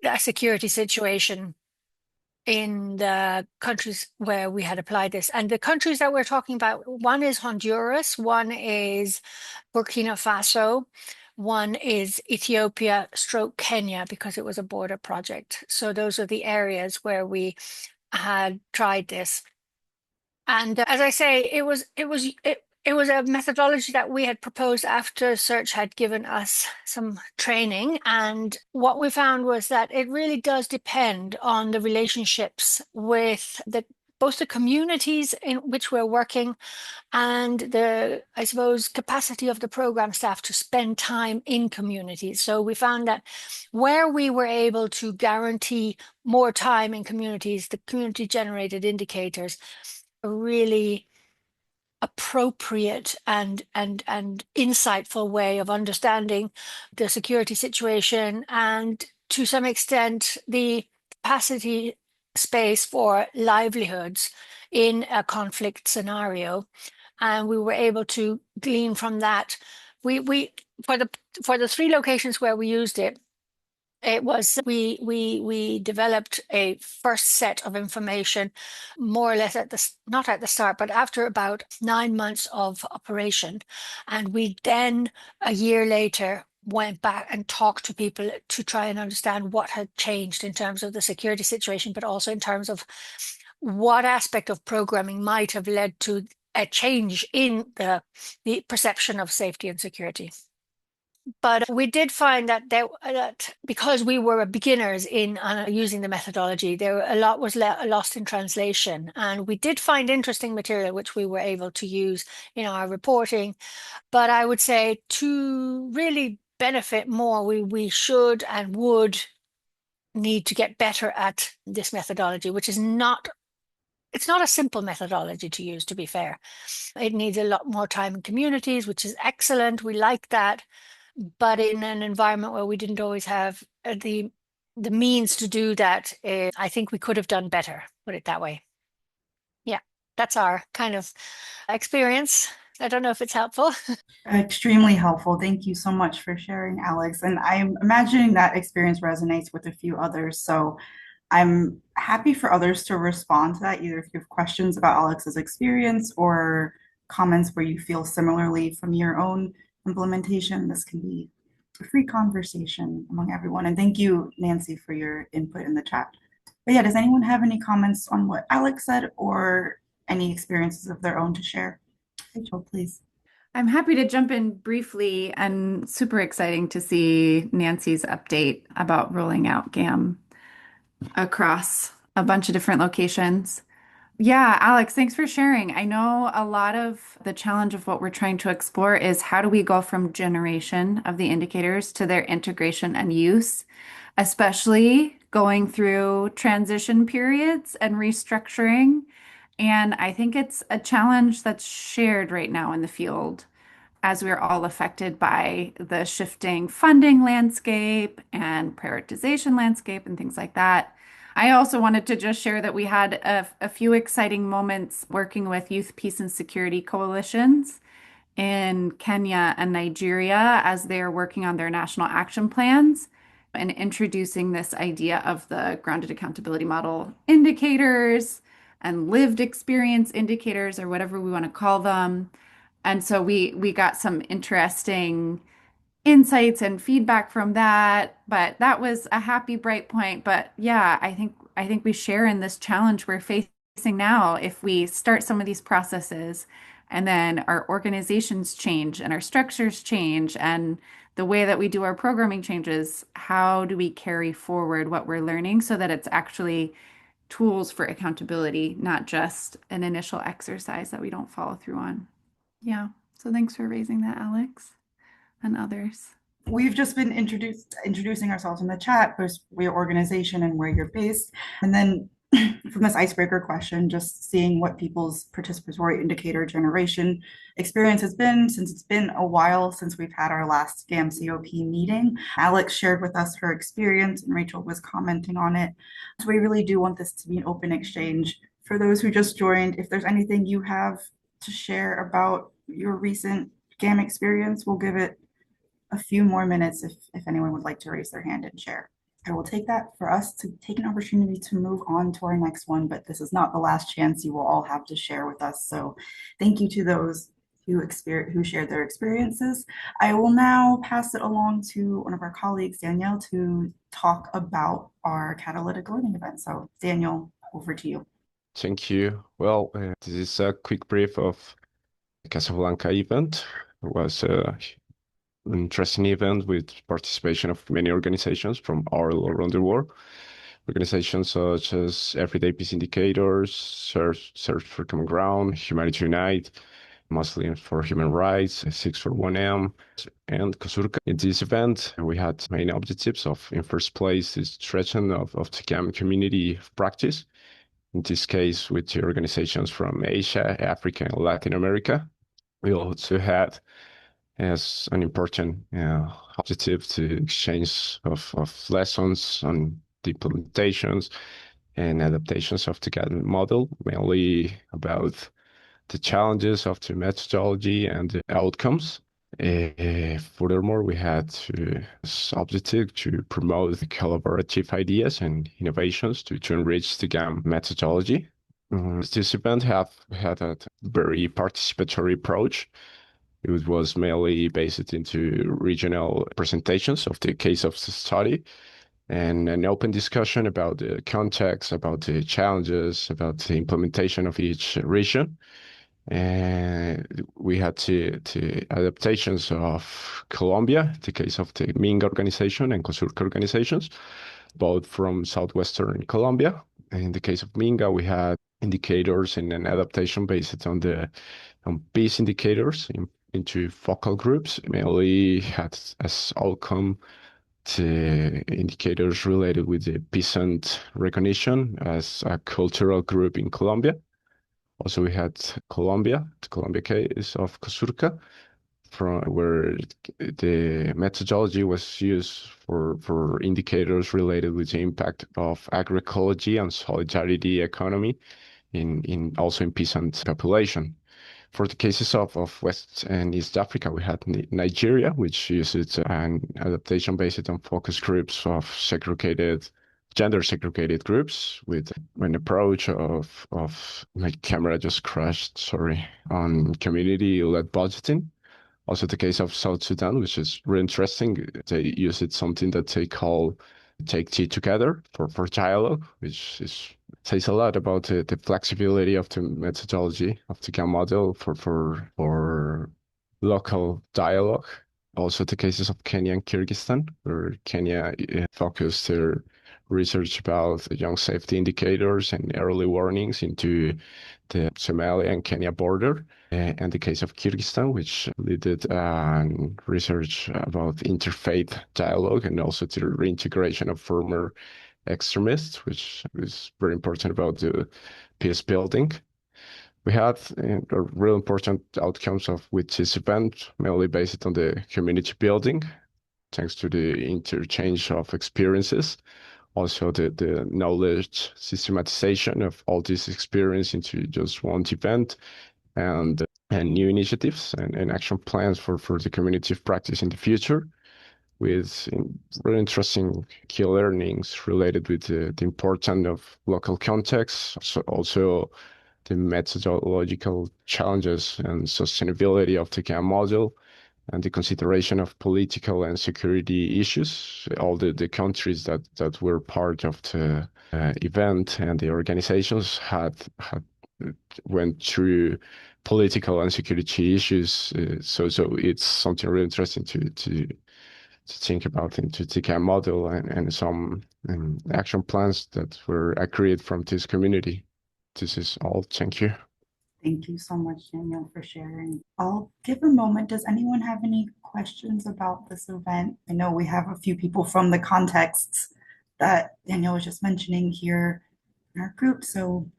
a security situation in the countries where we had applied this. And the countries that we're talking about, one is Honduras, one is Burkina Faso, one is Ethiopia stroke Kenya, because it was a border project. So those are the areas where we had tried this. And as I say, it was a methodology that we had proposed after Search had given us some training. And what we found was that it really does depend on the relationships with the both the communities in which we're working and the, I suppose, capacity of the program staff to spend time in communities. So we found that where we were able to guarantee more time in communities, the community generated indicators a really appropriate and insightful way of understanding the security situation and to some extent the capacity space for livelihoods in a conflict scenario. And we were able to glean from that. We for the three locations where we used it, it was we developed a first set of information more or less at the not at the start, but after about 9 months of operation, and we then a year later went back and talked to people to try and understand what had changed in terms of the security situation, but also in terms of what aspect of programming might have led to a change in the perception of safety and security. But we did find that that because we were beginners in using the methodology, there a lot was lost in translation, and we did find interesting material which we were able to use in our reporting. But I would say to really benefit more, we should and would need to get better at this methodology, which is not. It's not a simple methodology to use, to be fair. It needs a lot more time in communities, which is excellent. We like that, but in an environment where we didn't always have the means to do that, I think we could have done better, put it that way. Yeah, that's our kind of experience. I don't know if it's helpful. Extremely helpful. Thank you so much for sharing, Alex. And I'm imagining that experience resonates with a few others. So I'm happy for others to respond to that, either if you have questions about Alex's experience or comments where you feel similarly from your own implementation. This can be a free conversation among everyone. And thank you, Nancy, for your input in the chat. But yeah, does anyone have any comments on what Alex said or any experiences of their own to share? Rachel, please. I'm happy to jump in briefly and super exciting to see Nancy's update about rolling out GAM across a bunch of different locations. Yeah, Alex, thanks for sharing. I know a lot of the challenge of what we're trying to explore is how do we go from generation of the indicators to their integration and use, especially going through transition periods and restructuring. And I think it's a challenge that's shared right now in the field as we're all affected by the shifting funding landscape and prioritization landscape and things like that. I also wanted to just share that we had a few exciting moments working with youth peace and security coalitions in Kenya and Nigeria as they're working on their national action plans and introducing this idea of the grounded accountability model indicators and lived experience indicators, or whatever we want to call them. And so we got some interesting insights and feedback from that, but that was a happy bright point. But yeah, I think we share in this challenge we're facing now. If we start some of these processes and then our organizations change and our structures change and the way that we do our programming changes, how do we carry forward what we're learning so that it's actually tools for accountability, not just an initial exercise that we don't follow through on? Yeah. So thanks for raising that, Alex, and others. We've just been introducing ourselves in the chat, both your organization and where you're based. And then from this icebreaker question, just seeing what people's participatory indicator generation experience has been, since it's been a while since we've had our last GAM COP meeting. Alex shared with us her experience and Rachel was commenting on it. So we really do want this to be an open exchange. For those who just joined, if there's anything you have to share about your recent GAM experience, we'll give it a few more minutes if anyone would like to raise their hand and share. I will take that for us to take an opportunity to move on to our next one, but this is not the last chance you will all have to share with us. So thank you to those who shared their experiences. I will now pass it along to one of our colleagues, Danielle, to talk about our catalytic learning event. So Daniel, over to you. Thank you. Well, this is a quick brief of the Casablanca event. It was an interesting event with participation of many organizations from all around the world. Organizations such as Everyday Peace Indicators, Search for Common Ground, Humanity Unite, Muslims for Human Rights, 641M, and Kasurka. In this event, we had main objectives of, in first place, the strengthening of the GAM community practice, in this case with the organizations from Asia, Africa, and Latin America. We also had as an important objective to exchange of lessons on the implementations and adaptations of the GAM model, mainly about the challenges of the methodology and the outcomes. Furthermore, we had this objective to promote collaborative ideas and innovations to enrich the GAM methodology. This event had a very participatory approach. It was mainly based into regional presentations of the case of the study and an open discussion about the context, about the challenges, about the implementation of each region. And we had the adaptations of Colombia, the case of the Minga organization and COSURCA organizations, both from southwestern Colombia. In the case of Minga, we had indicators and an adaptation based on peace indicators into focal groups, mainly had as outcome the indicators related with the peasant recognition as a cultural group in Colombia. Also, we had Colombia, the Colombia case of COSURCA, from where the methodology was used for indicators related with the impact of agroecology and solidarity economy in also in peasant population. For the cases of West and East Africa, we had Nigeria, which uses an adaptation based on focus groups of gender segregated groups with an approach of my camera just crashed, sorry, on community-led budgeting. Also the case of South Sudan, which is really interesting. They use something that they call Take Tea Together for dialogue, which says a lot about the flexibility of the methodology of the GAM model for local dialogue. Also the cases of Kenya and Kyrgyzstan, where Kenya focused their research about young safety indicators and early warnings into the Somalia and Kenya border. And the case of Kyrgyzstan, which did research about interfaith dialogue and also the reintegration of former extremists, which is very important about the peace building. We had real important outcomes with this event, mainly based on the community building, thanks to the interchange of experiences. Also, the knowledge systematization of all this experience into just one event, and new initiatives and action plans for the community of practice in the future, with really interesting key learnings related with the importance of local context, also the methodological challenges and sustainability of the GAM model, and the consideration of political and security issues. All the countries that were part of the event and the organizations had went through political and security issues. So it's something really interesting to think about into the GAM model and some action plans that were agreed from this community. This is all. Thank you. Thank you so much, Daniel, for sharing. I'll give a moment. Does anyone have any questions about this event? I know we have a few people from the contexts that Daniel was just mentioning here in our group. So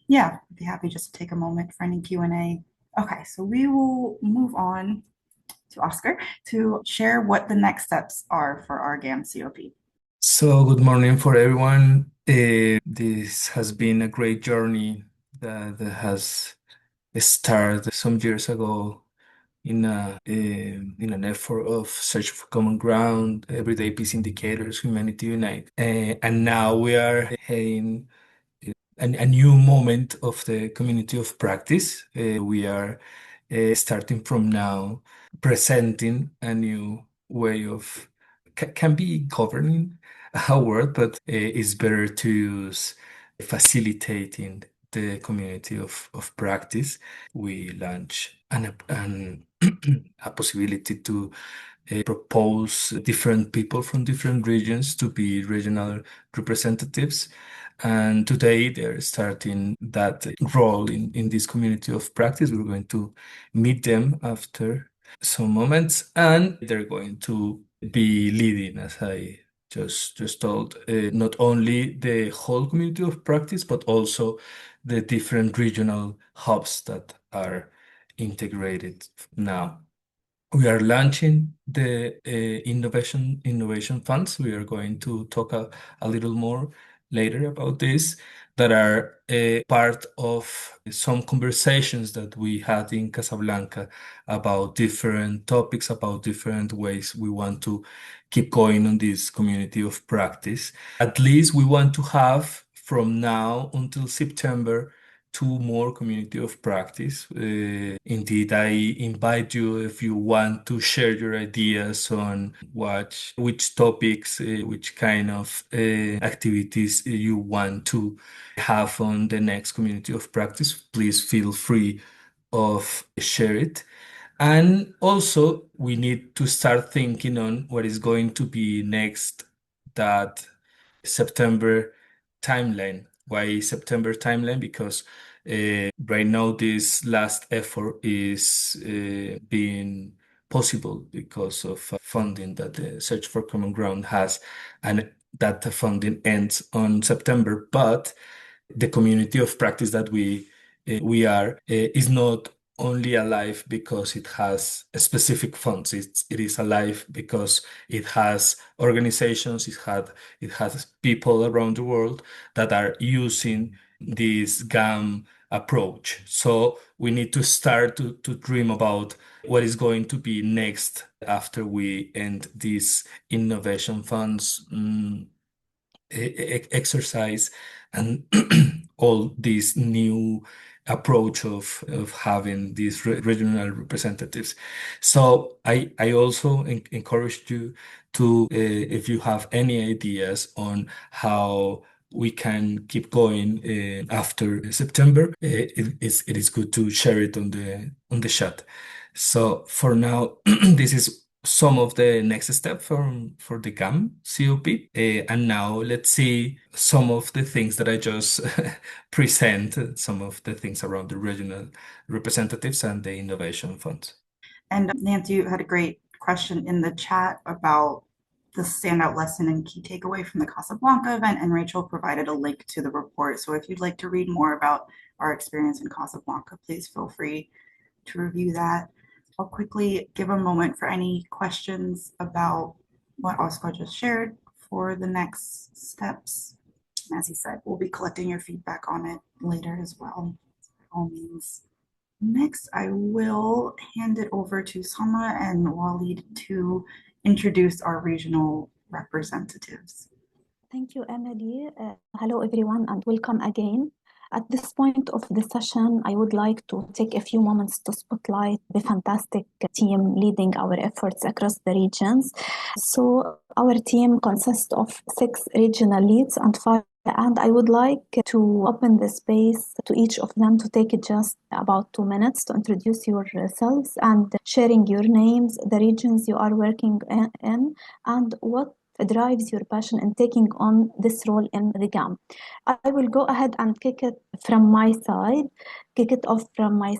yeah, I'd be happy just to take a moment for any Q&A. Okay, so we will move on to Oscar to share what the next steps are for our GAM COP. So, good morning for everyone. This has been a great journey that has started some years ago in an effort of search for common ground, everyday peace indicators, humanity unite. And now we are heading a new moment of the community of practice. We are starting from now, presenting a new way of can be governing a word, but it's better to use facilitating the community of practice. We launch a possibility to propose different people from different regions to be regional representatives. And today they're starting that role in this community of practice. We're going to meet them after some moments, and they're going to be leading, as I just told, not only the whole community of practice, but also the different regional hubs that are integrated now. We are launching the innovation funds. We are going to talk a little more later about this, that are a part of some conversations that we had in Casablanca about different topics, about different ways we want to keep going on this community of practice. At least we want to have from now until September 2 more community of practice. Indeed, I invite you, if you want to share your ideas on which topics, which kind of activities you want to have on the next community of practice, please feel free of share it. And also, we need to start thinking on what is going to be next, that September timeline. Why September timeline? Because right now this last effort is being possible because of funding that the Search for Common Ground has, and that funding ends on September. But the community of practice that we are is not only alive because it has specific funds. It is alive because it has organizations, it has people around the world that are using this GAM approach. So we need to start to dream about what is going to be next after we end these innovation funds exercise and all this new approach of having these regional representatives. So I also encourage you to, if you have any ideas on how we can keep going after September, it is good to share it on the chat. So for now, this is some of the next step for the GAM COP. And now let's see some of the things that I just presented, some of the things around the regional representatives and the innovation funds. And Nancy, you had a great question in the chat about the standout lesson and key takeaway from the Casablanca event, and Rachel provided a link to the report. So if you'd like to read more about our experience in Casablanca, please feel free to review that. I'll quickly give a moment for any questions about what Oscar just shared for the next steps. And as he said, we'll be collecting your feedback on it later as well, by all means. Next, I will hand it over to Sama and Walid to introduce our regional representatives. Thank you, Emily. Hello, everyone, and welcome again. At this point of the session, I would like to take a few moments to spotlight the fantastic team leading our efforts across the regions. So our team consists of 6 regional leads and 5, and I would like to open the space to each of them to take just about 2 minutes to introduce yourselves and sharing your names, the regions you are working in, and what drives your passion in taking on this role in the GAM. I will go ahead and kick it off from my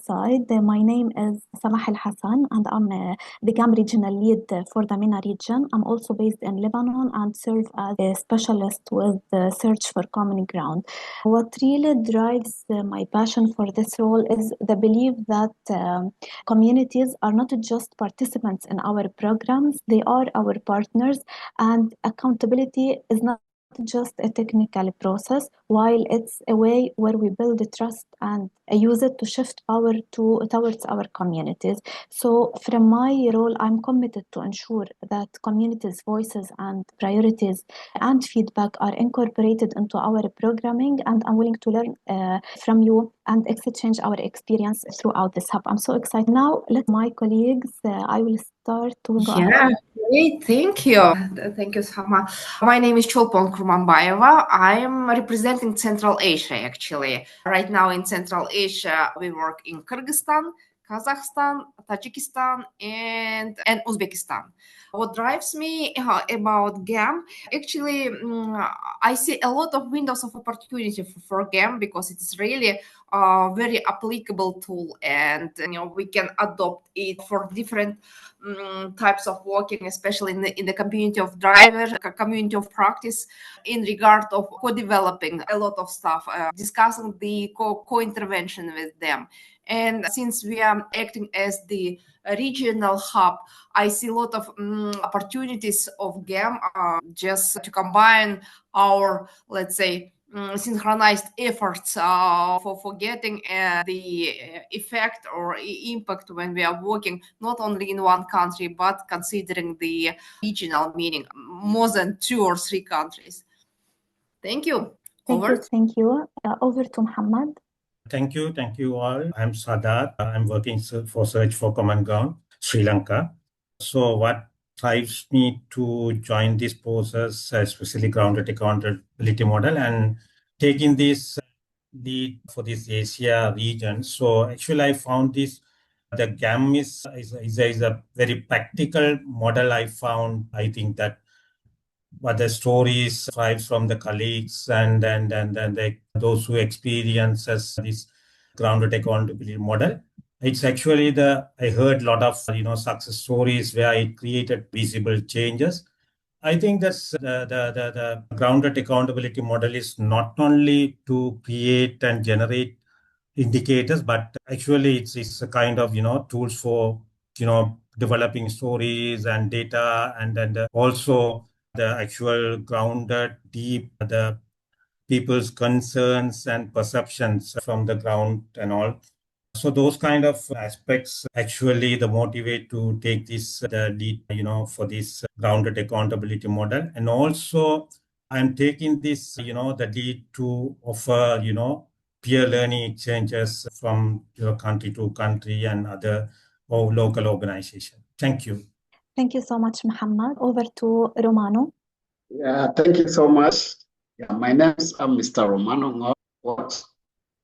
side. My name is Samah Al Hassan, and I'm the GAM regional lead for the MENA region. I'm also based in Lebanon and serve as a specialist with the Search for Common Ground. What really drives my passion for this role is the belief that communities are not just participants in our programs, they are our partners, and accountability is not just a technical process, while it's a way where we build trust and use it to shift power towards our communities. So from my role, I'm committed to ensure that communities' voices and priorities and feedback are incorporated into our programming, and I'm willing to learn from you and exchange our experience throughout this hub. I'm so excited. Now, let my colleagues, I will start to go ahead. Yeah, great. Thank you. Thank you, Sama. My name is Cholpon Kurmanbayeva. I am representing Central Asia, actually. Right now in Central Asia, we work in Kyrgyzstan, Kazakhstan, Tajikistan, and Uzbekistan. What drives me about GAM, actually, I see a lot of windows of opportunity for GAM because it is really a very applicable tool, and we can adopt it for different types of working, especially in the community of drivers, community of practice, in regard of co-developing a lot of stuff, discussing the co-intervention with them. And since we are acting as the regional hub, I see a lot of opportunities of GAM just to combine our, let's say, synchronized efforts for getting the effect or impact when we are working not only in one country, but considering the regional meaning, more than 2 or 3 countries. Thank you. Thank you. Over to Muhammad. Thank you all. I'm Sadat. I'm working for Search for Common Ground, Sri Lanka. So what drives me to join this process, especially grounded accountability model, and taking this lead for this Asia region. So actually I found this, the GAM is a very practical model. I found, I think that what the stories thrives from the colleagues and those who experiences this grounded accountability model. It's actually I heard a lot of success stories where it created visible changes. I think that's the grounded accountability model is not only to create and generate indicators, but actually it's a kind of tools for developing stories and data, and then also the actual grounded deep the people's concerns and perceptions from the ground and all. So those kind of aspects actually the motivate to take this the lead, for this grounded accountability model. And also I'm taking this, the lead to offer, peer learning exchanges from country to country and other or local organization. Thank you. Thank you so much, Muhammad. Over to Romano. Yeah, thank you so much. Yeah, my name is Mr. Romano Ngo.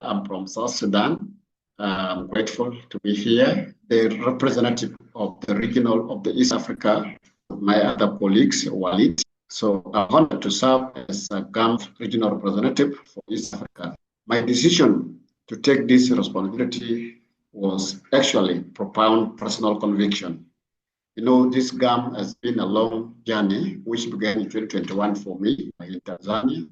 I'm from South Sudan. I'm grateful to be here, the representative of the regional of the East Africa, my other colleagues, Walid. So I'm honored to serve as a GAM regional representative for East Africa. My decision to take this responsibility was actually profound personal conviction. This GAM has been a long journey, which began in 2021 for me in Tanzania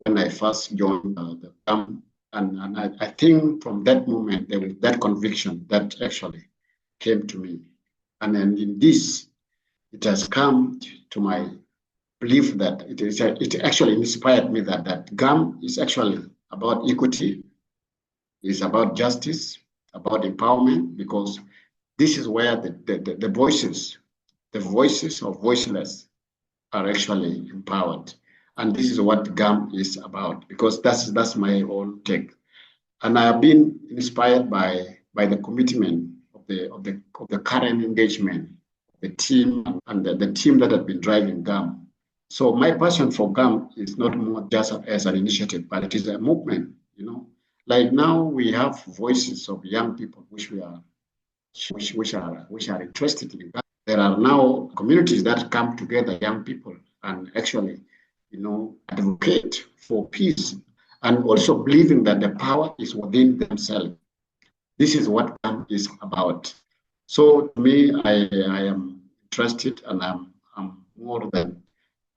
when I first joined the GAM. And I think from that moment, there was that conviction that actually came to me. And then in this, it has come to my belief that it actually inspired me that GAM is actually about equity, is about justice, about empowerment, because this is where the voices of voiceless are actually empowered. And this is what GAM is about, because that's my own take. And I have been inspired by the commitment of the current engagement, the team and the team that have been driving GAM. So my passion for GAM is not more just as an initiative, but it is a movement. Like now we have voices of young people which are interested in GAM. There are now communities that come together, young people, and actually, advocate for peace, and also believing that the power is within themselves. This is what GAM is about. So to me, I am interested, and I'm more than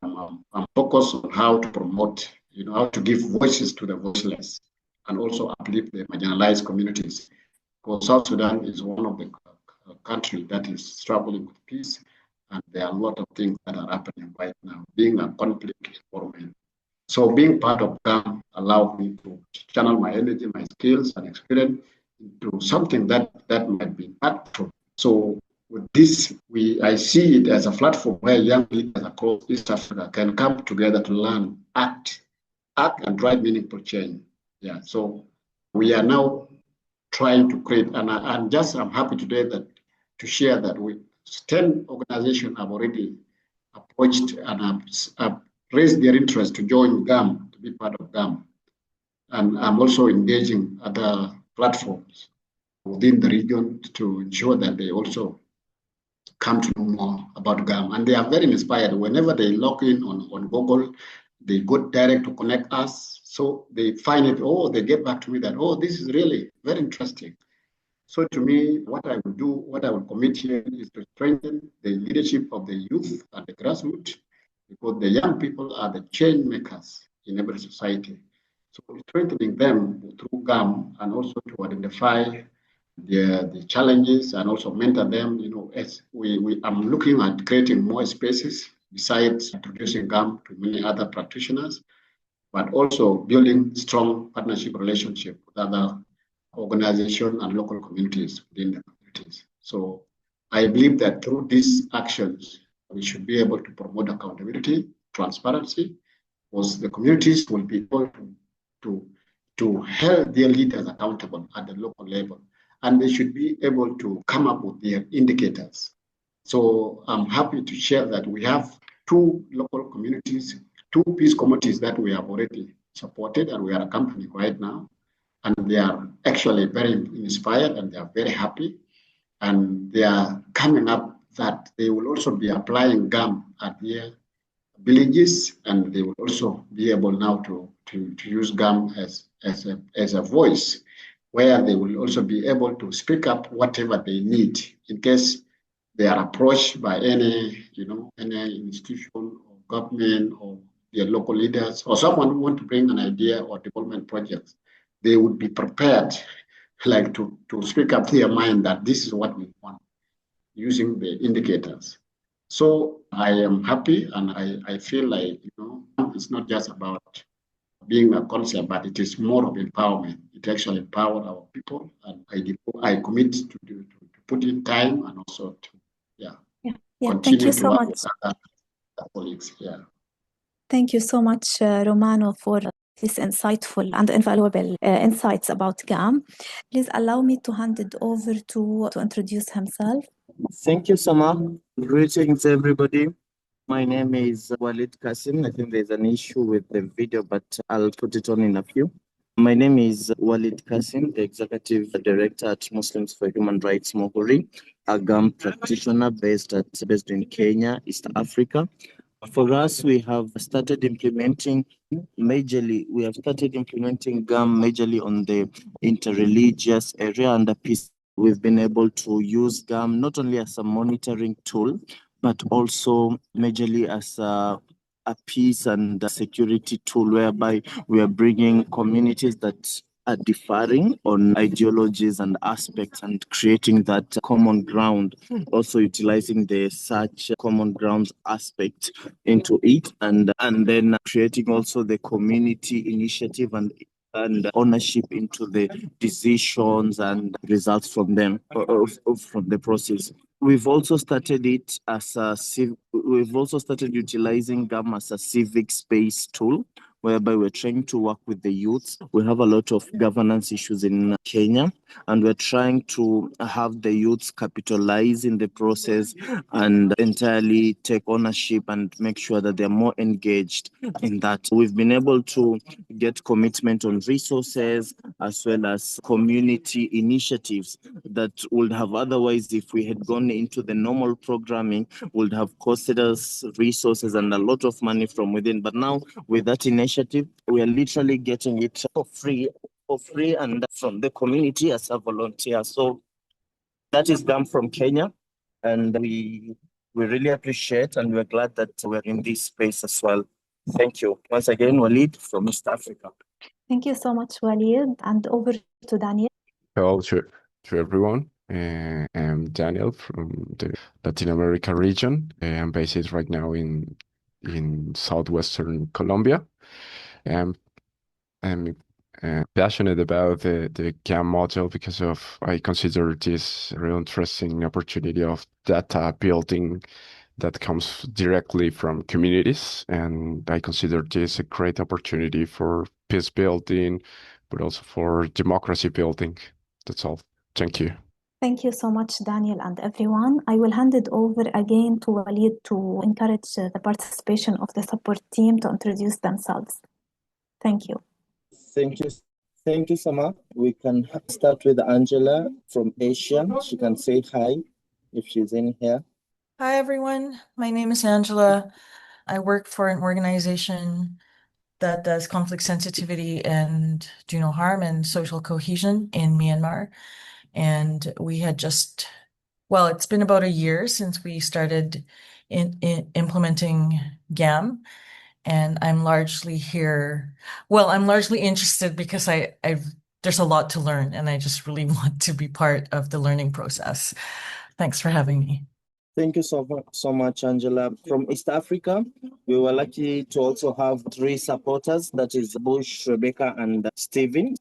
I'm focused on how to promote, how to give voices to the voiceless, and also uplift the marginalized communities. Because South Sudan is one of the countries that is struggling with peace, and there are a lot of things that are happening right now, being a conflict environment. So being part of GAM allowed me to channel my energy, my skills and experience into something that might be impactful. So with this, I see it as a platform where young leaders across East Africa can come together to learn, act and drive meaningful change. Yeah. So we are now trying to create, and I'm happy today to share that 10 organizations have already approached and have raised their interest to join GAM, to be part of GAM. And I'm also engaging other platforms within the region to ensure that they also come to know more about GAM. And they are very inspired. Whenever they log in on Google, they go direct to connect us. So they find it, they get back to me that, this is really very interesting. So to me, what I will commit here is to strengthen the leadership of the youth and the grassroots, because the young people are the change makers in every society. So strengthening them through GAM and also to identify the challenges and also mentor them, as I'm looking at creating more spaces besides introducing GAM to many other practitioners, but also building strong partnership relationship with other organizations and local communities within the communities. So I believe that through these actions, we should be able to promote accountability, transparency, because the communities will be able to hold their leaders accountable at the local level, and they should be able to come up with their indicators. So I'm happy to share that we have 2 local communities, 2 peace committees that we have already supported and we are accompanying right now. And they are actually very inspired and they are very happy. And they are coming up that they will also be applying GAM at their villages, and they will also be able now to use GAM as a voice, where they will also be able to speak up whatever they need in case they are approached by any institution or government or their local leaders or someone who want to bring an idea or development projects. They would be prepared like to speak up their mind that this is what we want using the indicators. So I am happy and I feel like, it's not just about being a concept, but it is more of empowerment. It actually empowers our people, and I commit to put in time and also to Thank you continue to so work much. with other colleagues. Yeah. Thank you so much, Romano, for this insightful and invaluable insights about GAM. Please allow me to hand it over to introduce himself. Thank you, Sama. Greetings, everybody. My name is Walid Kasim. I think there's an issue with the video, but I'll put it on in a few. My name is Walid Kasim, the Executive Director at Muslims for Human Rights Mohuri, a GAM practitioner based in Kenya, East Africa. For us, we have started implementing GAM majorly on the interreligious area and the peace. We've been able to use GAM not only as a monitoring tool, but also majorly as a peace and a security tool, whereby we are bringing communities that are differing on ideologies and aspects and creating that common ground, also utilizing the such common grounds aspect into it, and then creating also the community initiative and ownership into the decisions and results from them, from the process. We've also started utilizing GAM as a civic space tool, whereby we're trying to work with the youths. We have a lot of governance issues in Kenya, and we're trying to have the youths capitalize in the process and entirely take ownership and make sure that they're more engaged in that. We've been able to get commitment on resources as well as community initiatives that would have otherwise, if we had gone into the normal programming, would have costed us resources and a lot of money from within. But now with that initiative, we are literally getting it for free and from the community as a volunteer. So that is done from Kenya, and we really appreciate and we're glad that we're in this space as well. Thank you. Once again, Walid from East Africa. Thank you so much, Walid. And over to Daniel. Hello to everyone. I'm Daniel from the Latin America region. I'm based right now in southwestern Colombia. Um, I'm passionate about the GAM model because I consider this a real interesting opportunity of data building that comes directly from communities. And I consider this a great opportunity for peace building, but also for democracy building. That's all. Thank you. Thank you so much, Daniel and everyone. I will hand it over again to Walid to encourage the participation of the support team to introduce themselves. Thank you. Thank you. Thank you, Sama. We can start with Angela from Asia. She can say hi if she's in here. Hi, everyone. My name is Angela. I work for an organization that does conflict sensitivity and do no harm and social cohesion in Myanmar. And we had it's been about a year since we started implementing GAM. And I'm largely here. Well, I'm largely interested because there's a lot to learn and I just really want to be part of the learning process. Thanks for having me. Thank you so much, Angela. From East Africa, we were lucky to also have 3 supporters, that is Bush, Rebecca, and Steven.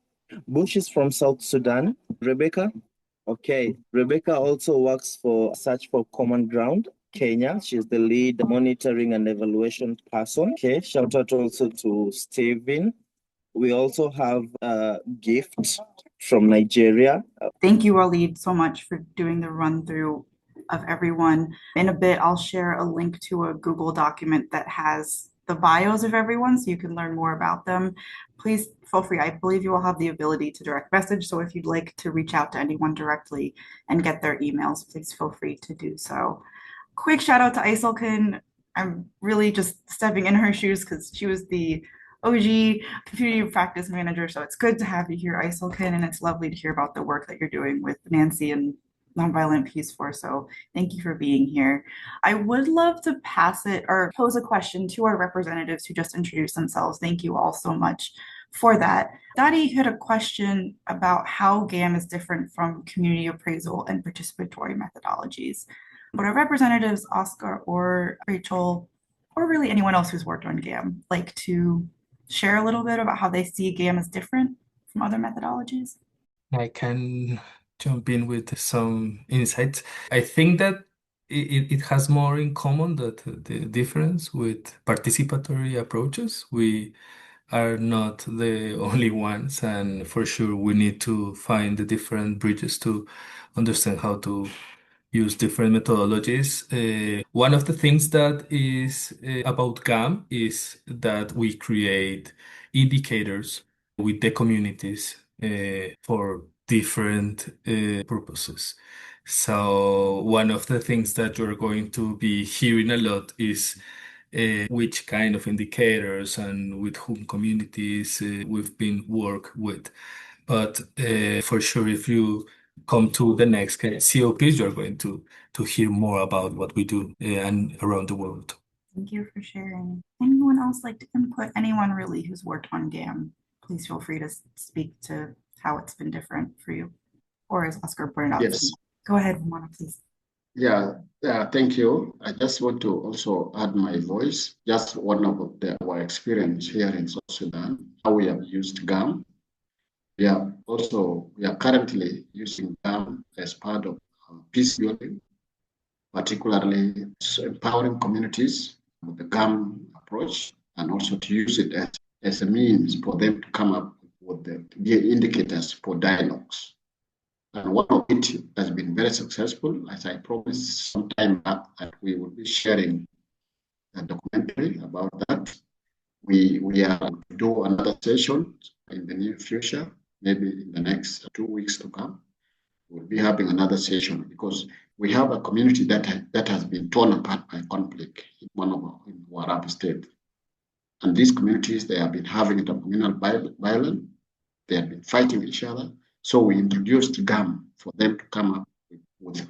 Bush is from South Sudan. Rebecca? Okay. Rebecca also works for Search for Common Ground, Kenya. She's the lead monitoring and evaluation person. Okay. Shout out also to Steven. We also have a gift from Nigeria. Thank you, Walid, so much for doing the run through of everyone. In a bit, I'll share a link to a Google document that has the bios of everyone so you can learn more about them. Please feel free. I believe you will have the ability to direct message. So if you'd like to reach out to anyone directly and get their emails, please feel free to do so. Quick shout out to Iselkin. I'm really just stepping in her shoes because she was the OG community practice manager. So it's good to have you here, Iselkin, and it's lovely to hear about the work that you're doing with Nancy and Nonviolent Peace Force. So thank you for being here. I would love to pass it or pose a question to our representatives who just introduced themselves. Thank you all so much for that. Dadi had a question about how GAM is different from community appraisal and participatory methodologies. Would our representatives, Oscar or Rachel, or really anyone else who's worked on GAM, like to share a little bit about how they see GAM as different from other methodologies? I can jump in with some insights. I think that it has more in common that the difference with participatory approaches. We are not the only ones, and for sure we need to find the different bridges to understand how to use different methodologies. One of the things that is about GAM is that we create indicators with the communities for different purposes. So one of the things that you're going to be hearing a lot is which kind of indicators and with whom communities we've been work with. But for sure, if you come to the next COPs, you're going to hear more about what we do and around the world. Thank you for sharing. Anyone else like to input? Anyone really who's worked on GAM, please feel free to speak to how it's been different for you. Or as Oscar pointed out, Yes. Go ahead, Romano, please. Yeah, thank you. I just want to also add my voice, just one of our experience here in South Sudan, how we have used GAM. We are currently using GAM as part of peace building, particularly empowering communities with the GAM approach, and also to use it as a means for them to come up with the indicators for dialogues. And one of it has been very successful, as I promised some time back that we will be sharing a documentary about that. We are to do another session in the near future, maybe in the next 2 weeks to come. We'll be having another session because we have a community that has been torn apart by conflict in Warab state. And these communities, they have been having intercommunal violence. They have been fighting each other. So we introduced GAM for them to come up with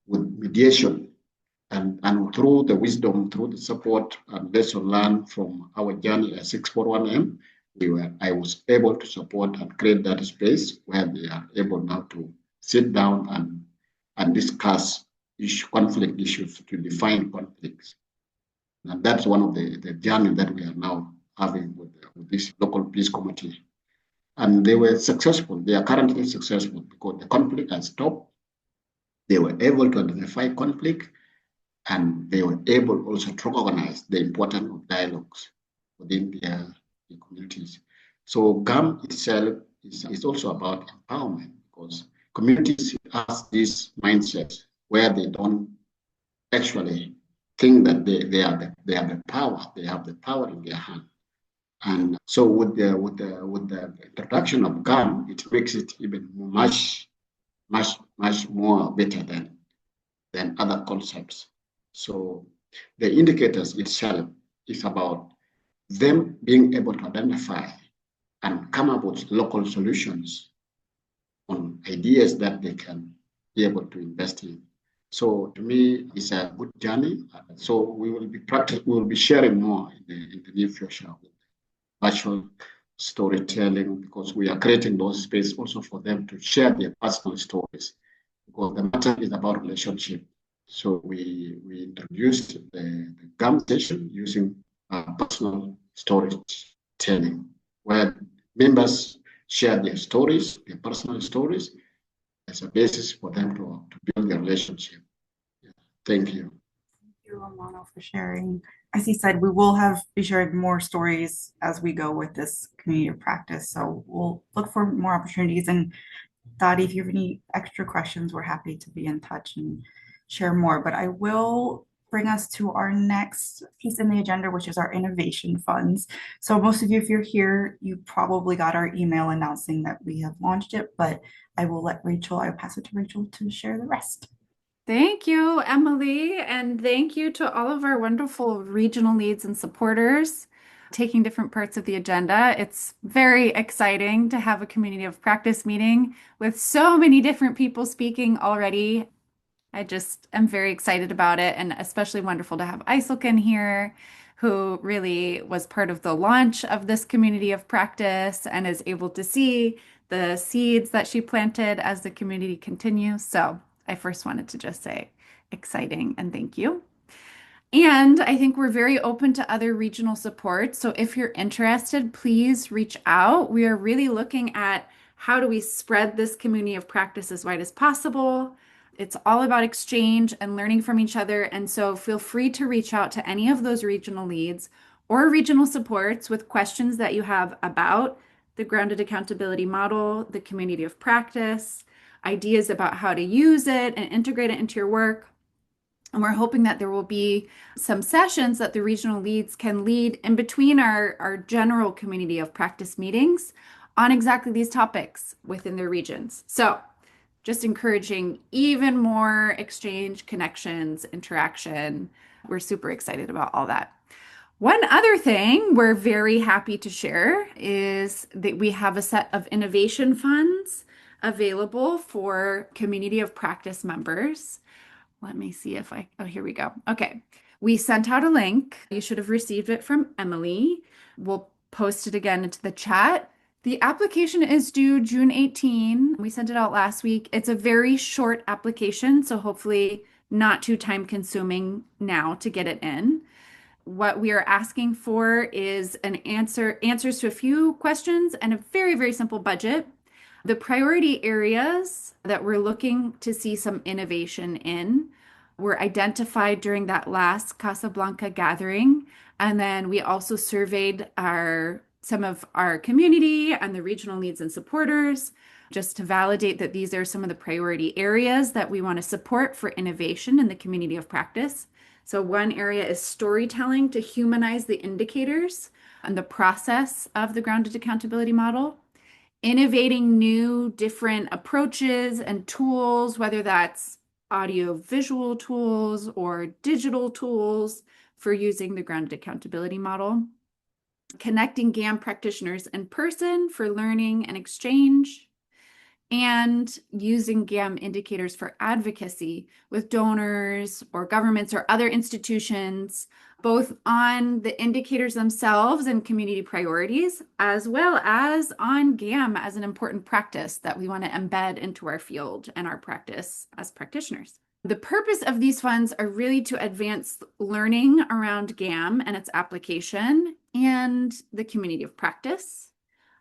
mediation. And through the wisdom, through the support and lesson learned from our journey at 641M, I was able to support and create that space where they are able now to sit down and discuss conflict issues, to define conflicts. And that's one of the journey that we are now having with this local peace committee. And they were successful. They are currently successful because the conflict has stopped. They were able to identify conflict, and they were able also to organize the importance of dialogues within their communities. So GAM itself is also about empowerment, because communities have this mindset where they don't actually think that they have the power. They have the power in their hand. And so with the introduction of GAM, it makes it even much more better than other concepts. So the indicators itself is about them being able to identify and come up with local solutions on ideas that they can be able to invest in. So to me, it's a good journey. So we will be sharing more in the near future with virtual storytelling, because we are creating those space also for them to share their personal stories, because the matter is about relationship. So we introduced the GAM session using personal storytelling, where members share their stories, their personal stories, as a basis for them to build their relationship. Yeah. Thank you. Thank you, Romano, for sharing. As he said, we will be sharing more stories as we go with this community of practice. So we'll look for more opportunities. And Dottie, if you have any extra questions, we're happy to be in touch and share more. But I will bring us to our next piece in the agenda, which is our innovation funds. So most of you, if you're here, you probably got our email announcing that we have launched it, but I'll pass it to Rachel to share the rest. Thank you, Emily, and thank you to all of our wonderful regional leads and supporters taking different parts of the agenda. It's very exciting to have a community of practice meeting with so many different people speaking already. I just am very excited about it, and especially wonderful to have Iselkin here, who really was part of the launch of this community of practice and is able to see the seeds that she planted as the community continues. So I first wanted to just say exciting and thank you. And I think we're very open to other regional support. So if you're interested, please reach out. We are really looking at how do we spread this community of practice as wide as possible. It's all about exchange and learning from each other. And so feel free to reach out to any of those regional leads or regional supports with questions that you have about the grounded accountability model, the community of practice, ideas about how to use it and integrate it into your work. And we're hoping that there will be some sessions that the regional leads can lead in between our general community of practice meetings on exactly these topics within their regions. So just encouraging even more exchange, connections, interaction. We're super excited about all that. One other thing we're very happy to share is that we have a set of innovation funds available for community of practice members. Let me see if oh, here we go. Okay. We sent out a link. You should have received it from Emily. We'll post it again into the chat. The application is due June 18. We sent it out last week. It's a very short application, so hopefully not too time consuming now to get it in. What we are asking for is answers to a few questions and a very, very simple budget. The priority areas that we're looking to see some innovation in were identified during that last Casablanca gathering. And then we also surveyed some of our community and the regional leads and supporters just to validate that these are some of the priority areas that we want to support for innovation in the community of practice. So one area is storytelling to humanize the indicators and the process of the grounded accountability model. Innovating new different approaches and tools, whether that's audio visual tools or digital tools for using the grounded accountability model. Connecting GAM practitioners in person for learning and exchange. And using GAM indicators for advocacy with donors or governments or other institutions, both on the indicators themselves and community priorities, as well as on GAM as an important practice that we want to embed into our field and our practice as practitioners. The purpose of these funds are really to advance learning around GAM and its application and the community of practice.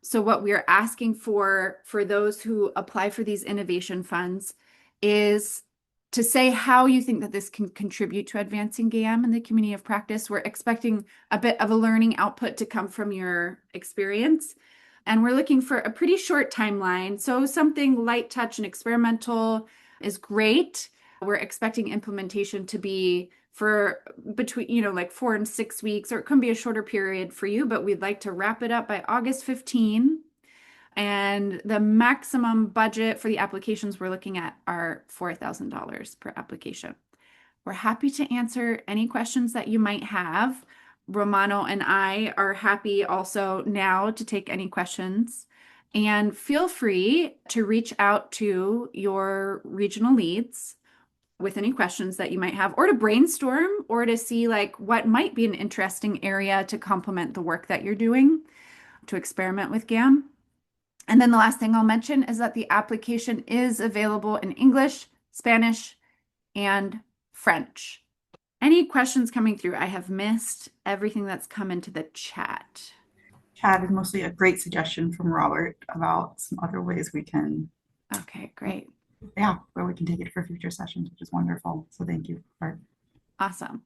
So what we are asking for those who apply for these innovation funds is to say how you think that this can contribute to advancing GAM in the community of practice. We're expecting a bit of a learning output to come from your experience. And we're looking for a pretty short timeline. So something light touch and experimental is great. We're expecting implementation to be for between, like 4 and 6 weeks, or it can be a shorter period for you, but we'd like to wrap it up by August 15. And the maximum budget for the applications we're looking at are $4,000 per application. We're happy to answer any questions that you might have. Romano and I are happy also now to take any questions. And feel free to reach out to your regional leads with any questions that you might have, or to brainstorm, or to see like what might be an interesting area to complement the work that you're doing, to experiment with GAM. And then the last thing I'll mention is that the application is available in English, Spanish, and French. Any questions coming through? I have missed everything that's come into the chat. Chat is mostly a great suggestion from Robert about some other ways we can. Okay, great. Yeah, where we can take it for future sessions, which is wonderful. So thank you, Bart. Awesome.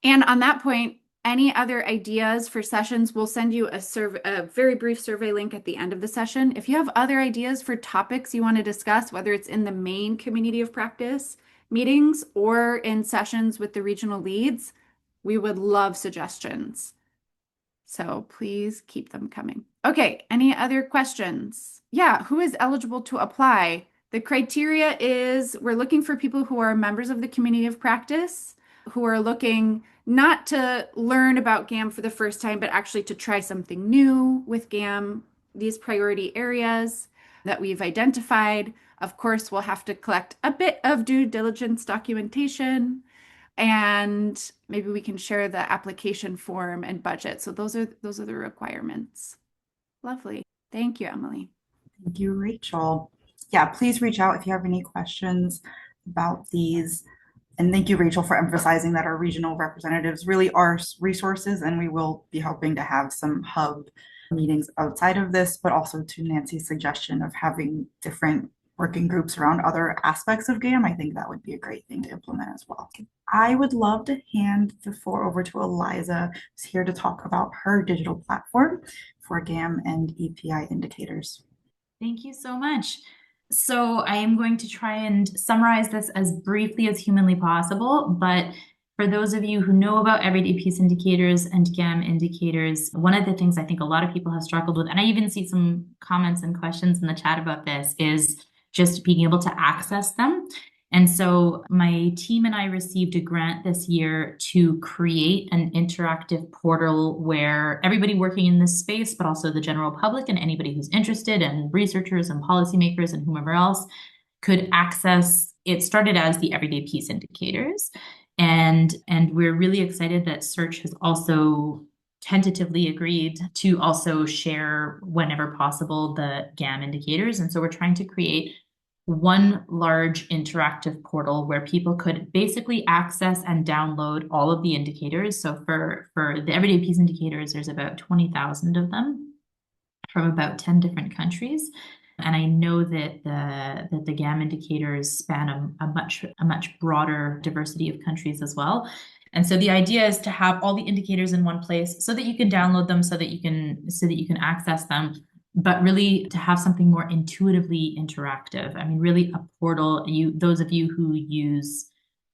And on that point, any other ideas for sessions, we'll send you a very brief survey link at the end of the session. If you have other ideas for topics you want to discuss, whether it's in the main community of practice meetings or in sessions with the regional leads, we would love suggestions. So please keep them coming. Okay, any other questions? Yeah, who is eligible to apply? The criteria is we're looking for people who are members of the community of practice, who are looking not to learn about GAM for the first time, but actually to try something new with GAM, these priority areas that we've identified. Of course, we'll have to collect a bit of due diligence documentation, and maybe we can share the application form and budget. So those are the requirements. Lovely. Thank you, Emily. Thank you, Rachel. Yeah, please reach out if you have any questions about these. And thank you, Rachel, for emphasizing that our regional representatives really are resources, and we will be hoping to have some hub meetings outside of this, but also to Nancy's suggestion of having different working groups around other aspects of GAM. I think that would be a great thing to implement as well. I would love to hand the floor over to Eliza, who's here to talk about her digital platform for GAM and EPI indicators. Thank you so much. So I am going to try and summarize this as briefly as humanly possible, but for those of you who know about everyday peace indicators and GAM indicators, one of the things I think a lot of people have struggled with, and I even see some comments and questions in the chat about this, is just being able to access them. And so my team and I received a grant this year to create an interactive portal where everybody working in this space, but also the general public and anybody who's interested, and researchers and policymakers and whomever else, could access. It started as the Everyday Peace Indicators. And we're really excited that Search has also tentatively agreed to also share, whenever possible, the GAM indicators. And so we're trying to create one large interactive portal where people could basically access and download all of the indicators. So for the Everyday Peace Indicators, there's about 20,000 of them from about 10 different countries. And I know that the GAM indicators span a much broader diversity of countries as well. And so the idea is to have all the indicators in one place so that you can download them, so that you can access them, but really to have something more intuitively interactive. I mean, really a portal. Those of you who use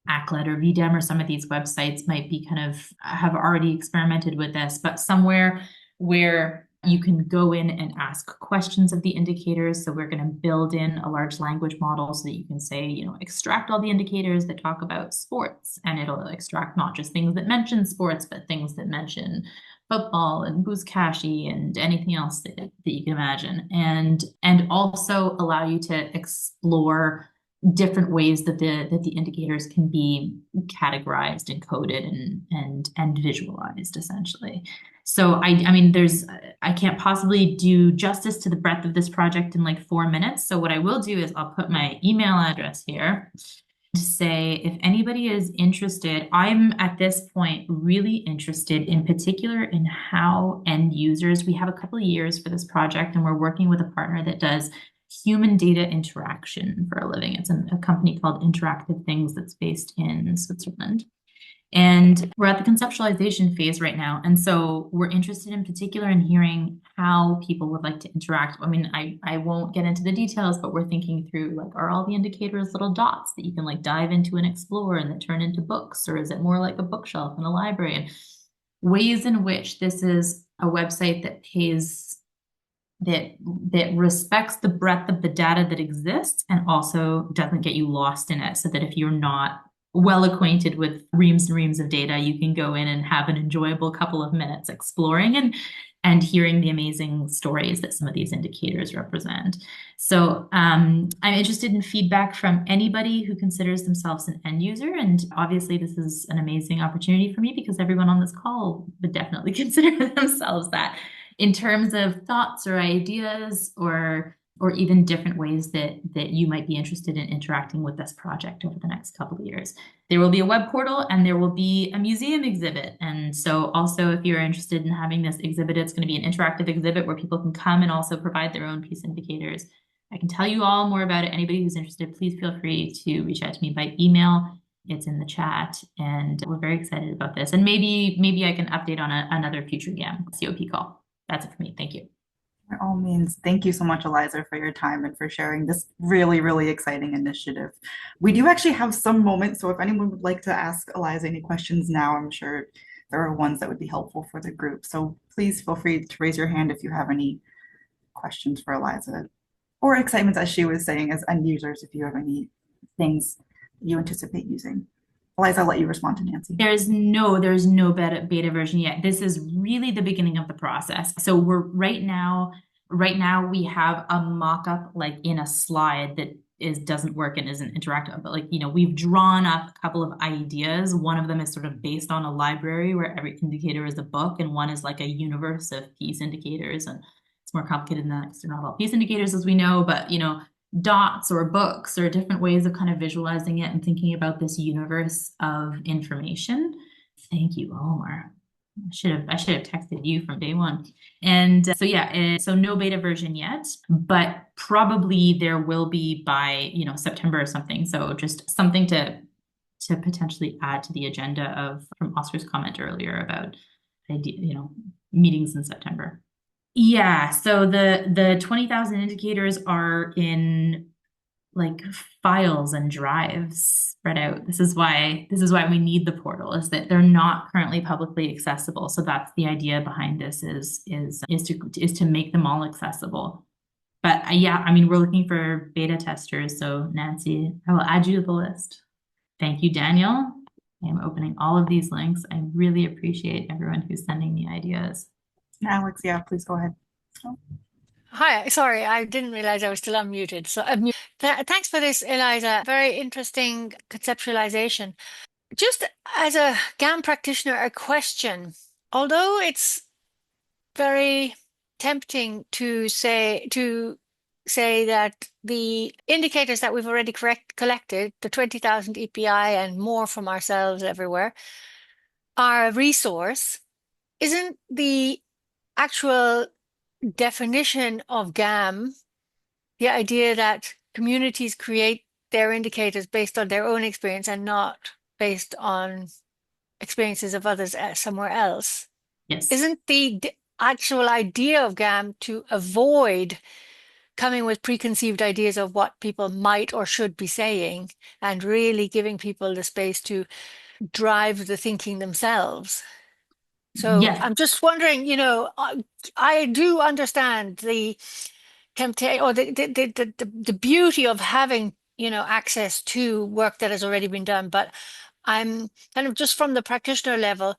ACLED or VDEM or some of these websites might be have already experimented with this, but somewhere where you can go in and ask questions of the indicators. So we're going to build in a large language model so that you can say, extract all the indicators that talk about sports, and it'll extract not just things that mention sports, but things that mention football and buzkashi and anything else that you can imagine, and also allow you to explore different ways that the indicators can be categorized and coded and visualized, essentially. So I mean, I can't possibly do justice to the breadth of this project in like 4 minutes. So what I will do is I'll put my email address here. say if anybody is interested, I'm at this point really interested in particular in how end users, we have a couple of years for this project and we're working with a partner that does human data interaction for a living. It's a company called Interactive Things that's based in Switzerland. And we're at the conceptualization phase right now. And so we're interested in particular in hearing how people would like to interact. I mean, I won't get into the details, but we're thinking through like, are all the indicators little dots that you can like dive into and explore and that turn into books? Or is it more like a bookshelf in a library? And ways in which this is a website that pays that respects the breadth of the data that exists and also doesn't get you lost in it, so that if you're not well acquainted with reams and reams of data, you can go in and have an enjoyable couple of minutes exploring and hearing the amazing stories that some of these indicators represent. So I'm interested in feedback from anybody who considers themselves an end user. And obviously this is an amazing opportunity for me because everyone on this call would definitely consider themselves that, in terms of thoughts or ideas or even different ways that you might be interested in interacting with this project over the next couple of years. There will be a web portal and there will be a museum exhibit. And so also if you're interested in having this exhibit, it's going to be an interactive exhibit where people can come and also provide their own piece indicators. I can tell you all more about it. Anybody who's interested, please feel free to reach out to me by email. It's in the chat and we're very excited about this. And maybe I can update on another future GAM COP call. That's it for me. Thank you. By all means, thank you so much, Eliza, for your time and for sharing this really, really exciting initiative. We do actually have some moments, so if anyone would like to ask Eliza any questions now, I'm sure there are ones that would be helpful for the group. So please feel free to raise your hand if you have any questions for Eliza, or excitements, as she was saying, as end users, if you have any things you anticipate using. Eliza, I'll let you respond to Nancy. There's no beta version yet. This is really the beginning of the process. So we're right now we have a mock-up like in a slide that doesn't work and isn't interactive, but like, you know, we've drawn up a couple of ideas. One of them is sort of based on a library where every indicator is a book, and one is like a universe of piece indicators. And it's more complicated than that because they're not all piece indicators, as we know, but you know, dots or books or different ways of kind of visualizing it and thinking about this universe of information. Thank you, Omar. I should have texted you from day one. And so yeah, so no beta version yet, but probably there will be by, you know, September or something. So just something to potentially add to the agenda of from Oscar's comment earlier about meetings in September. Yeah, so the 20,000 indicators are in like files and drives spread out. This is why we need the portal, is that they're not currently publicly accessible. So that's the idea behind this is to make them all accessible. But yeah, I mean, we're looking for beta testers. So Nancy, I will add you to the list. Thank you, Daniel. I am opening all of these links. I really appreciate everyone who's sending me ideas. Alex, yeah, please go ahead. Hi, sorry, I didn't realize I was still unmuted. So thanks for this, Eliza. Very interesting conceptualization. Just as a GAM practitioner, a question. Although it's very tempting to say that the indicators that we've already collected, the 20,000 EPI and more from ourselves everywhere, are a resource, isn't the actual definition of GAM the idea that communities create their indicators based on their own experience and not based on experiences of others somewhere else? Yes. Isn't the actual idea of GAM to avoid coming with preconceived ideas of what people might or should be saying and really giving people the space to drive the thinking themselves? So yes. I'm just wondering, you know, I do understand the temptation or the beauty of having, you know, access to work that has already been done. But I'm kind of just from the practitioner level,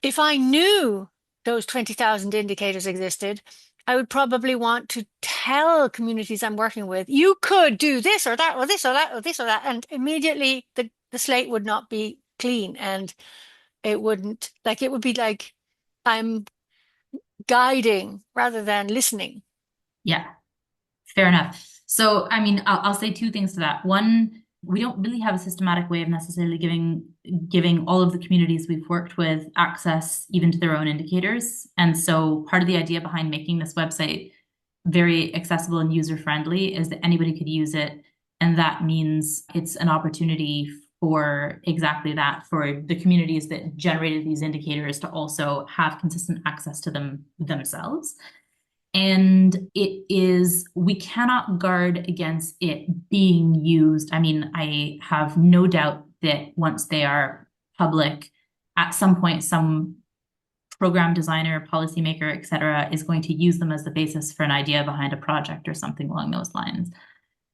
if I knew those 20,000 indicators existed, I would probably want to tell communities I'm working with, you could do this or that or this or that or this or that. And immediately the slate would not be clean, and it wouldn't, like, it would be like I'm guiding rather than listening. Yeah, fair enough. So, I mean, I'll say two things to that. One, we don't really have a systematic way of necessarily giving all of the communities we've worked with access even to their own indicators. And so part of the idea behind making this website very accessible and user-friendly is that anybody could use it. And that means it's an opportunity for exactly that, for the communities that generated these indicators to also have consistent access to them themselves. And we cannot guard against it being used. I mean, I have no doubt that once they are public, at some point, some program designer, policymaker, et cetera, is going to use them as the basis for an idea behind a project or something along those lines.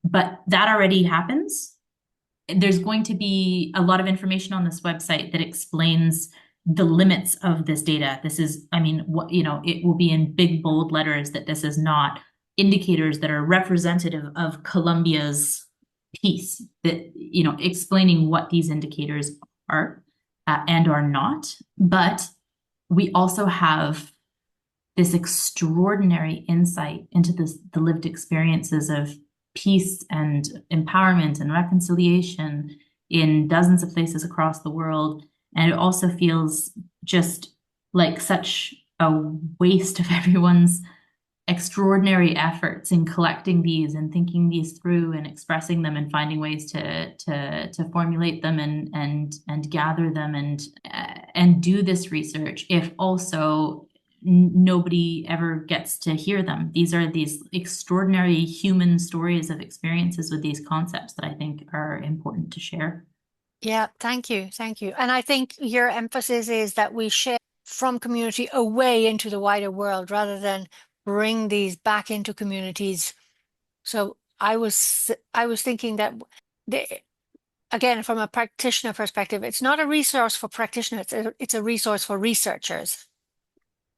But that already happens. There's going to be a lot of information on this website that explains the limits of this data. This is, I mean, what, it will be in big, bold letters that this is not indicators that are representative of Colombia's piece, that, explaining what these indicators are and are not. But we also have this extraordinary insight into the lived experiences of peace and empowerment and reconciliation in dozens of places across the world. And it also feels just like such a waste of everyone's extraordinary efforts in collecting these and thinking these through and expressing them and finding ways to formulate them and gather them and do this research if also nobody ever gets to hear them. These are these extraordinary human stories of experiences with these concepts that I think are important to share. Yeah, thank you. Thank you. And I think your emphasis is that we share from community away into the wider world rather than bring these back into communities. So I was thinking that again, from a practitioner perspective, it's not a resource for practitioners, it's a resource for researchers.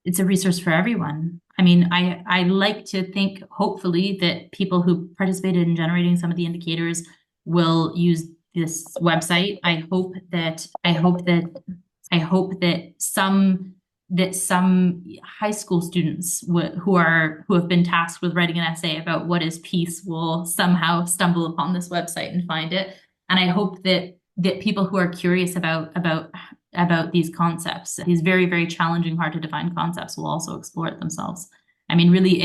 It's a resource for everyone. I mean, I like to think, hopefully, that people who participated in generating some of the indicators will use this website. I hope that some high school students who have been tasked with writing an essay about what is peace will somehow stumble upon this website and find it. And I hope that people who are curious about these concepts, these very, very challenging, hard to define concepts, will also explore it themselves. I mean, really,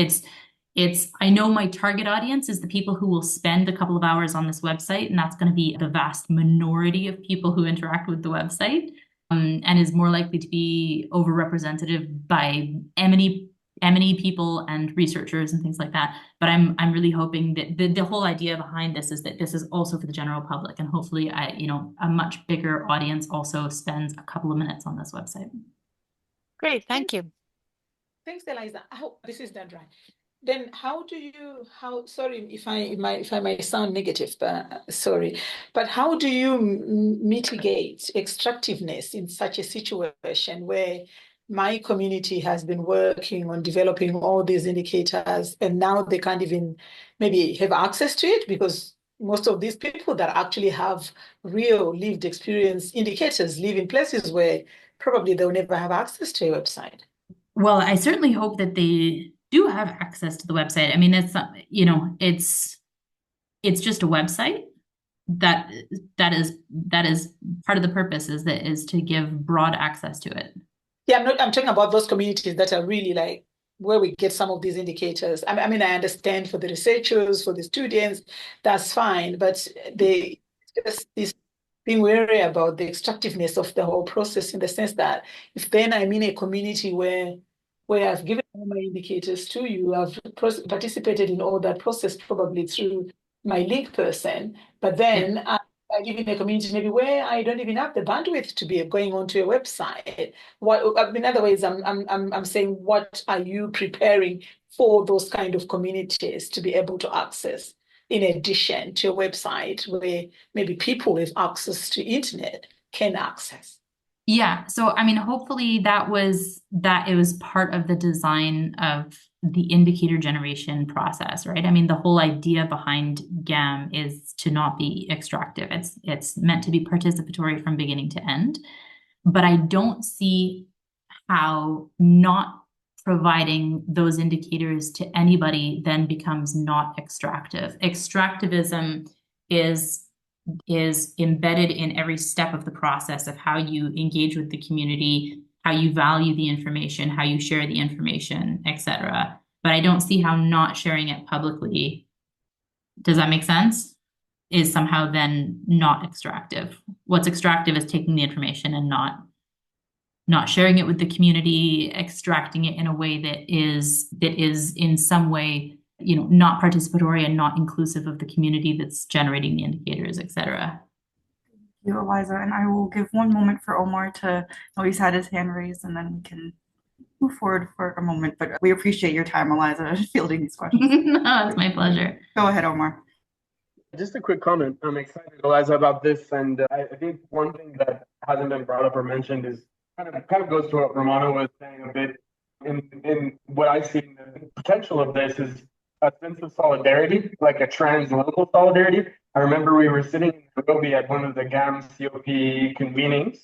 I know my target audience is the people who will spend a couple of hours on this website, and that's going to be the vast minority of people who interact with the website, and is more likely to be overrepresented by eminent people and researchers and things like that. But I'm really hoping that the whole idea behind this is that this is also for the general public, and hopefully, a much bigger audience also spends a couple of minutes on this website. Great, thank you. Thanks, Eliza. This is Dandra. Then sorry if I might sound negative, but sorry, but how do you mitigate extractiveness in such a situation where my community has been working on developing all these indicators and now they can't even maybe have access to it because most of these people that actually have real lived experience indicators live in places where probably they'll never have access to a website? Well, I certainly hope that they do have access to the website. I mean, it's just a website that is part of the purpose is to give broad access to it. Yeah, I'm talking about those communities that are really like where we get some of these indicators. I mean, I understand for the researchers, for the students, that's fine, but they just this being wary about the extractiveness of the whole process in the sense that if then I'm in a community where I've given all my indicators to you, I've participated in all that process probably through my link person, but then I live in a community maybe where I don't even have the bandwidth to be going onto a website. In other ways, I'm saying, what are you preparing for those kind of communities to be able to access, in addition to a website where maybe people with access to internet can access? Yeah. So, I mean, hopefully it was part of the design of the indicator generation process, right? I mean, the whole idea behind GAM is to not be extractive. It's meant to be participatory from beginning to end. But I don't see how not providing those indicators to anybody then becomes not extractive. Extractivism is is embedded in every step of the process of how you engage with the community, how you value the information, how you share the information, etc. But I don't see how not sharing it publicly, does that make sense? Is somehow then not extractive. What's extractive is taking the information and not sharing it with the community, extracting it in a way that is in some way, not participatory and not inclusive of the community that's generating the indicators, etc. You, Eliza, and I will give one moment for Omar to know he's had his hand raised, and then we can move forward for a moment. But we appreciate your time, Eliza, fielding these questions. No, it's my pleasure. Go ahead, Omar. Just a quick comment. I'm excited, Eliza, about this, and I think one thing that hasn't been brought up or mentioned is kind of goes to what Romano was saying a bit. In what I see, the potential of this is a sense of solidarity, like a translocal solidarity. I remember we were sitting in Nairobi at one of the GAM COP convenings,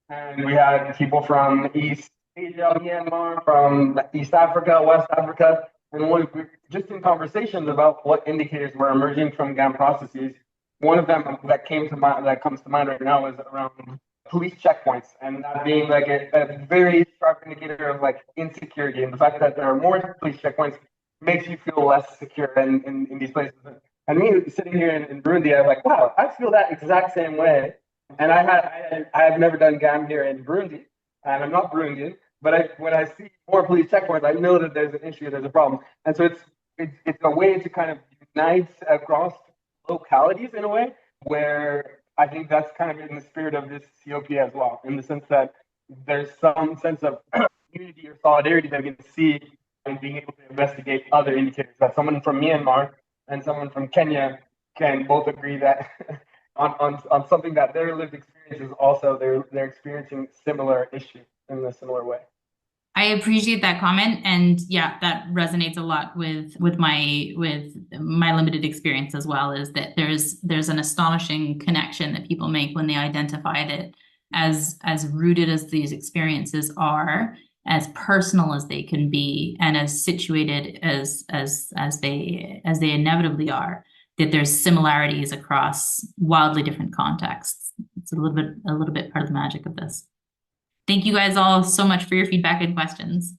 and we had people from East Asia, Myanmar, from East Africa, West Africa, and we just in conversations about what indicators were emerging from GAM processes. One of them that comes to mind right now is around police checkpoints, and that being like a very sharp indicator of like insecurity, and the fact that there are more police checkpoints makes you feel less secure in these places. And me sitting here in Burundi, I'm like, wow, I feel that exact same way. And I have never done GAM here in Burundi, and I'm not Burundian, but when I see more police checkpoints, I know that there's an issue, there's a problem. And so it's a way to kind of unite across localities in a way where I think that's kind of in the spirit of this COP as well, in the sense that there's some sense of unity or solidarity that we can see in being able to investigate other indicators, that someone from Myanmar and someone from Kenya can both agree that on something that their lived experience is also they're experiencing similar issues in a similar way. I appreciate that comment, and yeah, that resonates a lot with my limited experience as well. Is that there's an astonishing connection that people make when they identify that as rooted as these experiences are, as personal as they can be, and as situated as they inevitably are, that there's similarities across wildly different contexts. It's a little bit part of the magic of this. Thank you guys all so much for your feedback and questions.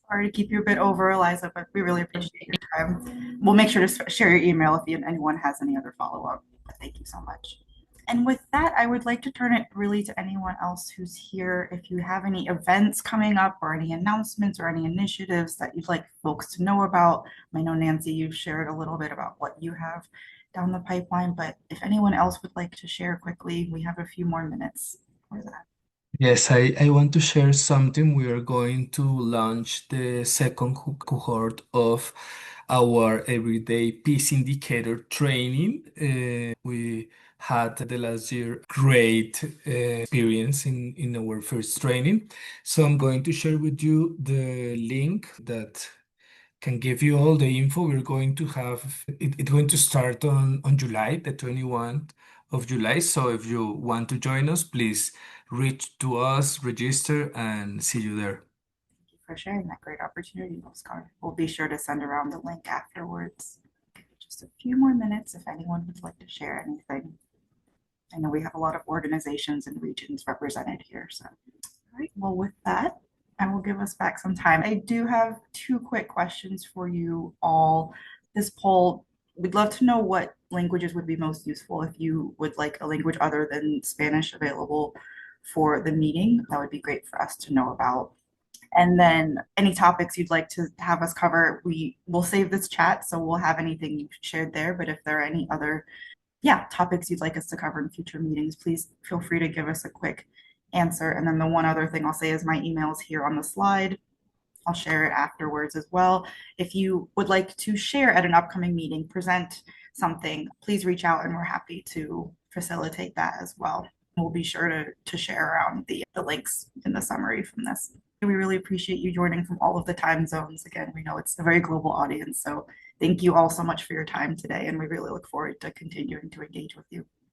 Sorry to keep you a bit over, Eliza, but we really appreciate your time. We'll make sure to share your email if anyone has any other follow-up. Thank you so much. And with that, I would like to turn it really to anyone else who's here. If you have any events coming up or any announcements or any initiatives that you'd like folks to know about. I know, Nancy, you've shared a little bit about what you have down the pipeline, but if anyone else would like to share quickly, we have a few more minutes for that. Yes, I want to share something. We are going to launch the second cohort of our everyday peace indicator training. We had the last year great experience in our first training. So I'm going to share with you the link that can give you all the info. We're going to have it's going to start on July, the 21st of July. So if you want to join us, please reach to us, register, and see you there. Thank you for sharing that great opportunity, Oscar. We'll be sure to send around the link afterwards. Just a few more minutes if anyone would like to share anything. I know we have a lot of organizations and regions represented here. So, all right, well, with that, I will give us back some time. I do have two quick questions for you all. This poll, we'd love to know what languages would be most useful. If you would like a language other than Spanish available for the meeting, that would be great for us to know about. And then any topics you'd like to have us cover, we will save this chat, so we'll have anything you've shared there. But if there are any other topics you'd like us to cover in future meetings, please feel free to give us a quick answer. And then the one other thing I'll say is my email is here on the slide. I'll share it afterwards as well. If you would like to share at an upcoming meeting, present something, please reach out and we're happy to facilitate that as well. We'll be sure to share around the links in the summary from this. We really appreciate you joining from all of the time zones. Again, we know it's a very global audience, so thank you all so much for your time today, and we really look forward to continuing to engage with you.